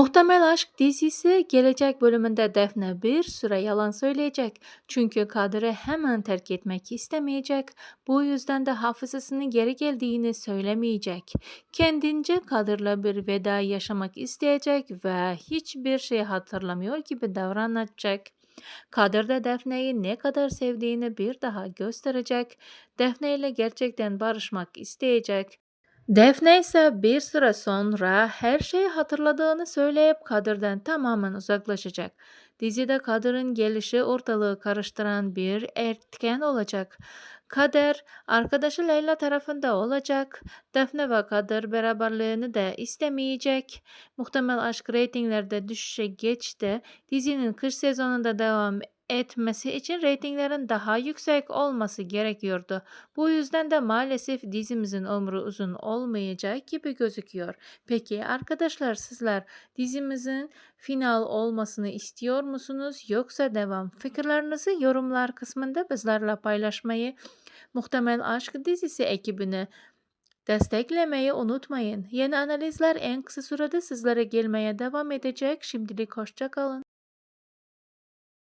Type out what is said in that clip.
Muhtemel Aşk dizisi gelecek bölümünde Defne bir süre yalan söyleyecek. Çünkü Kadir'i hemen terk etmek istemeyecek. Bu yüzden de hafızasının geri geldiğini söylemeyecek. Kendince Kadir'le bir veda yaşamak isteyecek ve hiçbir şey hatırlamıyor gibi davranacak. Kadir de Defne'yi ne kadar sevdiğini bir daha gösterecek. Defne ile gerçekten barışmak isteyecek. Defne ise bir süre sonra her şeyi hatırladığını söyleyip Kadir'den tamamen uzaklaşacak. Dizide Kadir'in gelişi ortalığı karıştıran bir etken olacak. Kadir, arkadaşı Leyla tarafında olacak. Defne ve Kadir beraberliğini de istemeyecek. Muhtemel Aşk reytinglerde düşüşe geçti. Dizinin kış sezonunda devam etmesi için reytinglerin daha yüksek olması gerekiyordu. Bu yüzden de maalesef dizimizin ömrü uzun olmayacak gibi gözüküyor. Peki arkadaşlar, sizler dizimizin final olmasını istiyor musunuz yoksa devam? Fikirlerinizi yorumlar kısmında bizlerle paylaşmayı, Muhtemel Aşk dizisi ekibini desteklemeyi unutmayın. Yeni analizler en kısa sürede sizlere gelmeye devam edecek. Şimdilik hoşça kalın.